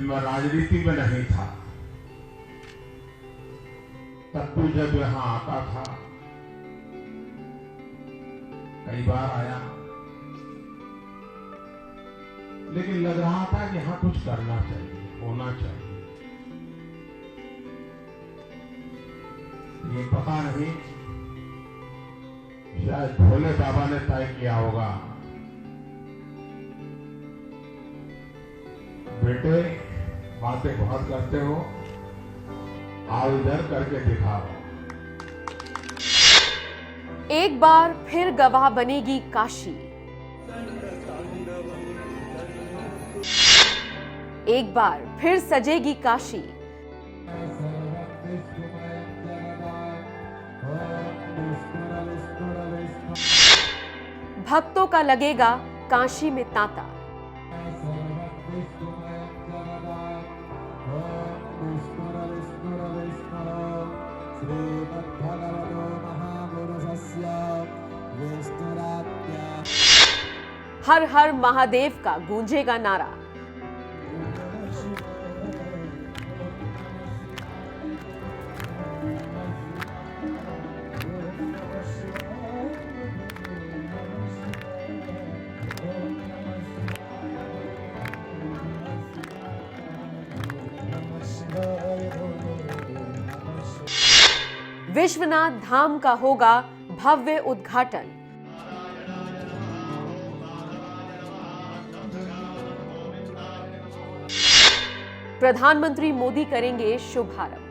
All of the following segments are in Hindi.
मैं राजनीति में नहीं था, तत्तू जब यहां आता था, कई बार आया, लेकिन लग रहा था कि यहां कुछ करना चाहिए, होना चाहिए। ये पता नहीं, शायद भोले बाबा ने तय किया होगा, बेटे बातें बहुत करते हो, आओ इधर करके दिखाओ। एक बार फिर गवाह बनेगी काशी, एक बार फिर सजेगी काशी। भक्तों का लगेगा काशी में तांता। हर हर महादेव का गूंजेगा नारा। विश्वनाथ धाम का होगा भव्य उद्घाटन। प्रधानमंत्री मोदी करेंगे शुभारंभ।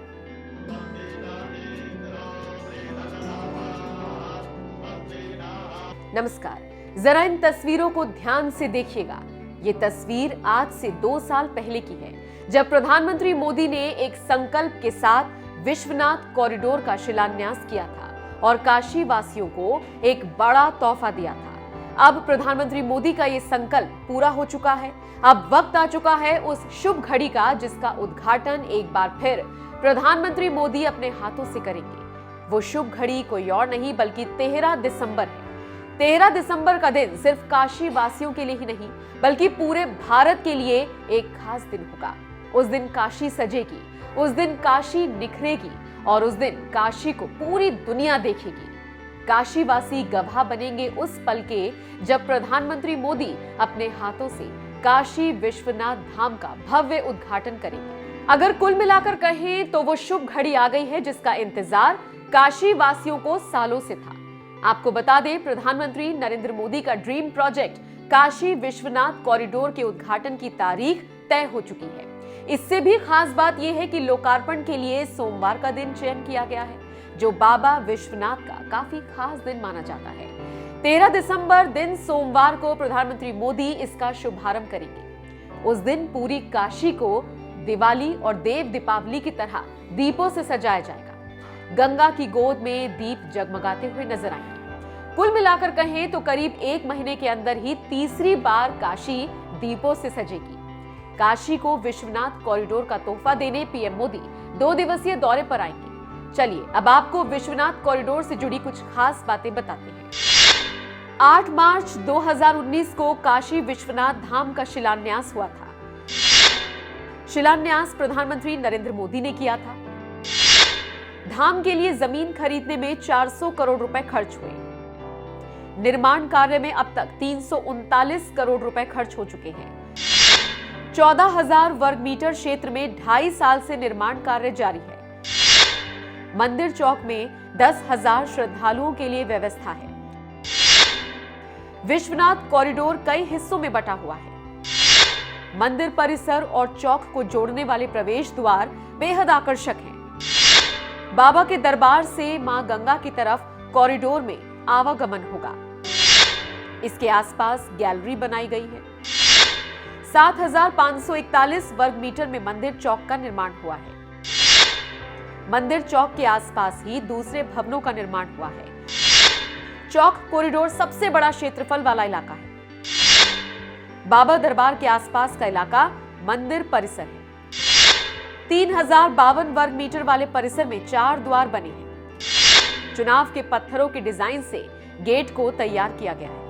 नमस्कार, जरा इन तस्वीरों को ध्यान से देखिएगा। ये तस्वीर आज से 2 साल पहले की है, जब प्रधानमंत्री मोदी ने एक संकल्प के साथ विश्वनाथ कॉरिडोर का शिलान्यास किया था और काशी वासियों को एक बड़ा तोहफा दिया था। अब प्रधानमंत्री मोदी का ये संकल्प पूरा हो चुका है। अब वक्त आ चुका है उस शुभ घड़ी का, जिसका उद्घाटन एक बार फिर प्रधानमंत्री मोदी अपने हाथों से करेंगे। वो शुभ घड़ी कोई और नहीं बल्कि 13 दिसंबर है। 13 दिसंबर का दिन सिर्फ काशी वासियों के लिए ही नहीं बल्कि पूरे भारत के लिए एक खास दिन होगा। उस दिन काशी सजेगी, उस दिन काशी निखरेगी और उस दिन काशी को पूरी दुनिया देखेगी। काशीवासी गवाह बनेंगे उस पल के जब प्रधानमंत्री मोदी अपने हाथों से काशी विश्वनाथ धाम का भव्य उद्घाटन करेंगे। अगर कुल मिलाकर कहें तो वो शुभ घड़ी आ गई है जिसका इंतजार काशी वासियों को सालों से था। आपको बता दें, प्रधानमंत्री नरेंद्र मोदी का dream project Kashi Vishwanath corridor के उद्घाटन की तारीख तय हो चुकी है। इससे भी खास बात यह है कि लोकार्पण के लिए सोमवार का दिन चयन किया गया है, जो बाबा विश्वनाथ का काफी खास दिन माना जाता है। 13 दिसंबर दिन सोमवार को प्रधानमंत्री मोदी इसका शुभारंभ करेंगे। उस दिन पूरी काशी को दिवाली और देव दीपावली की तरह दीपों से सजाया जाएगा। गंगा की गोद में दीप जगमगाते हुए नजर आएंगे। कुल मिलाकर कहें तो करीब 1 महीने के अंदर ही तीसरी बार काशी दीपों से सजेगी। काशी को विश्वनाथ कॉरिडोर का तोहफा देने पीएम मोदी 2 दिवसीय दौरे पर आएंगे। चलिए अब आपको विश्वनाथ कॉरिडोर से जुड़ी कुछ खास बातें बताते हैं। 8 मार्च 2019 को काशी विश्वनाथ धाम का शिलान्यास हुआ था। शिलान्यास प्रधानमंत्री नरेंद्र मोदी ने किया था। धाम के लिए जमीन खरीदने में 400 करोड़ रुपए खर्च हुए। निर्माण कार्य में अब तक 339 करोड़ रुपए खर्च हो चुके हैं। 14,000 वर्ग मीटर क्षेत्र में 2.5 साल से निर्माण कार्य जारी है। मंदिर चौक में 10,000 श्रद्धालुओं के लिए व्यवस्था है। विश्वनाथ कॉरिडोर कई हिस्सों में बटा हुआ है। मंदिर परिसर और चौक को जोड़ने वाले प्रवेश द्वार बेहद आकर्षक हैं। बाबा के दरबार से मां गंगा की तरफ कॉरिडोर में आवागमन होगा। इसके आसपास गैलरी बनाई गई है। 7,541 वर्ग मीटर में मंदिर चौक का निर्माण हुआ है। मंदिर चौक के आसपास ही दूसरे भवनों का निर्माण हुआ है। चौक कॉरिडोर सबसे बड़ा क्षेत्रफल वाला इलाका है। बाबा दरबार के आसपास का इलाका मंदिर परिसर है। 3052 वर्ग मीटर वाले परिसर में 4 द्वार बने हैं। चुनाव के पत्थरों के डिजाइन से गेट को तैयार किया गया है।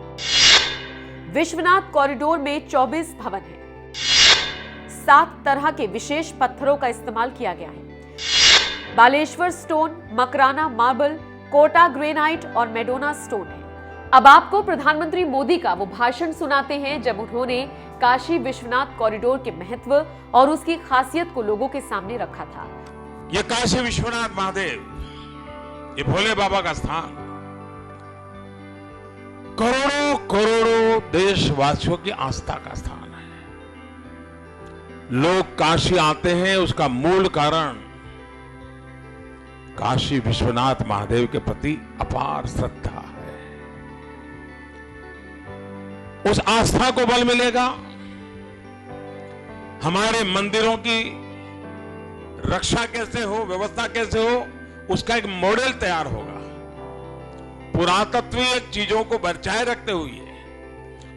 विश्वनाथ कॉरिडोर में 24 भवन हैं। 7 तरह के विशेष पत्थरों का इस्तेमाल किया गया है। Baleshwar stone, Makrana marble, Kota granite और मेडोना स्टोन है। अब आपको प्रधानमंत्री मोदी का वो भाषण सुनाते हैं जब उन्होंने काशी विश्वनाथ कॉरिडोर के महत्व और उसकी खासियत को लोगों के सामने रखा था। ये काशी विश्वनाथ महादेव, ये भोले बाबा का स्थान, करोड़ों करोड़ों देशवासियों की आस्था का स्थान है। लोग काशी आते हैं, उसका मूल कारण काशी विश्वनाथ महादेव के प्रति अपार श्रद्धा है। उस आस्था को बल मिलेगा, हमारे मंदिरों की रक्षा कैसे हो, व्यवस्था कैसे हो, उसका एक मॉडल तैयार होगा। पुरातत्वीय चीजों को बचाए रखते हुए,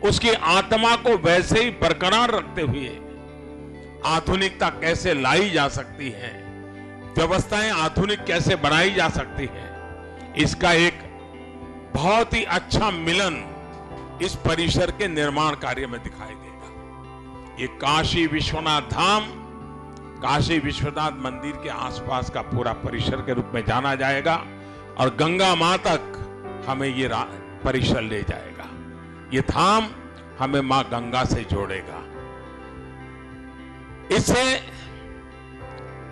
उसकी आत्मा को वैसे ही बरकरार रखते हुए आधुनिकता कैसे लाई जा सकती है, व्यवस्थाएं आधुनिक कैसे बनाई जा सकती है, इसका एक बहुत ही अच्छा मिलन इस परिसर के निर्माण कार्य में दिखाई देगा। ये काशी विश्वनाथ धाम, काशी विश्वनाथ मंदिर के आसपास का पूरा परिसर के रूप में जाना जाएगा और गंगा मां तक हमें ये परिसर ले जाएगा। ये धाम हमें मां गंगा से जोड़ेगा। इससे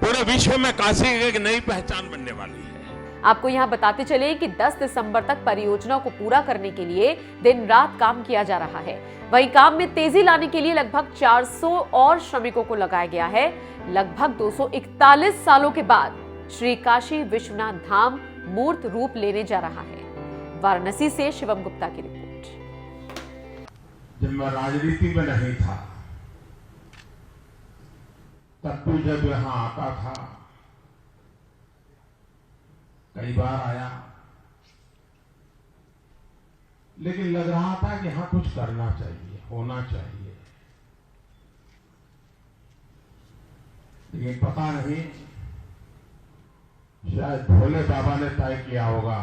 पूरे विश्व में काशी एक नई पहचान बनने वाली है। आपको यहां बताते चले कि 10 दिसंबर तक परियोजना को पूरा करने के लिए दिन रात काम किया जा रहा है। वहीं काम में तेजी लाने के लिए लगभग 400 और श्रमिकों को लगाया गया है। लगभग 241 सालों के बाद श्री काशी विश्वनाथ धाम मूर्त रूप लेने जा रहा है। वाराणसी से शिवम गुप्ता की रिपोर्ट। जब मैं राजनीति में नहीं था, तब भी जब यहां आता था, कई बार आया, लेकिन लग रहा था कि यहां कुछ करना चाहिए, होना चाहिए। लेकिन पता नहीं, शायद भोले बाबा ने तय किया होगा,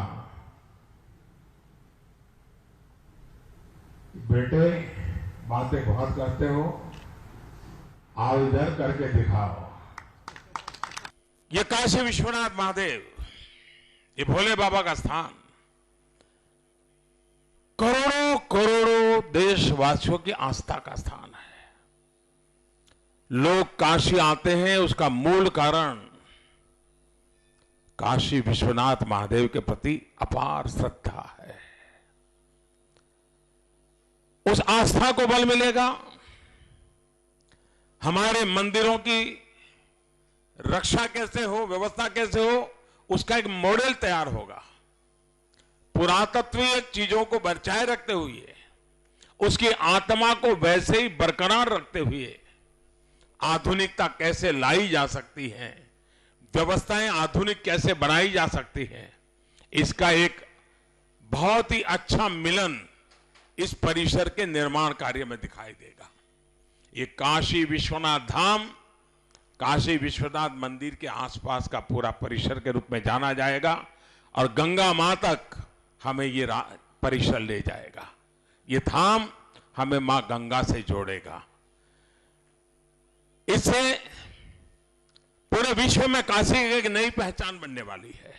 बेटे बातें बहुत करते हो, आओ इधर करके दिखाओ। ये काशी विश्वनाथ महादेव, ये भोले बाबा का स्थान, करोड़ों करोड़ों देशवासियों की आस्था का स्थान है। लोग काशी आते हैं, उसका मूल कारण काशी विश्वनाथ महादेव के प्रति अपार श्रद्धा है। उस आस्था को बल मिलेगा, हमारे मंदिरों की रक्षा कैसे हो, व्यवस्था कैसे हो, उसका एक मॉडल तैयार होगा। पुरातत्वीय चीजों को बचाए रखते हुए, उसकी आत्मा को वैसे ही बरकरार रखते हुए आधुनिकता कैसे लाई जा सकती है, व्यवस्थाएं आधुनिक कैसे बनाई जा सकती है, इसका एक बहुत ही अच्छा मिलन इस परिसर के निर्माण कार्य में दिखाई देगा। ये काशी विश्वनाथ धाम, काशी विश्वनाथ मंदिर के आसपास का पूरा परिसर के रूप में जाना जाएगा और गंगा मां तक हमें ये परिसर ले जाएगा। ये धाम हमें मां गंगा से जोड़ेगा। इससे पूरे विश्व में काशी एक नई पहचान बनने वाली है।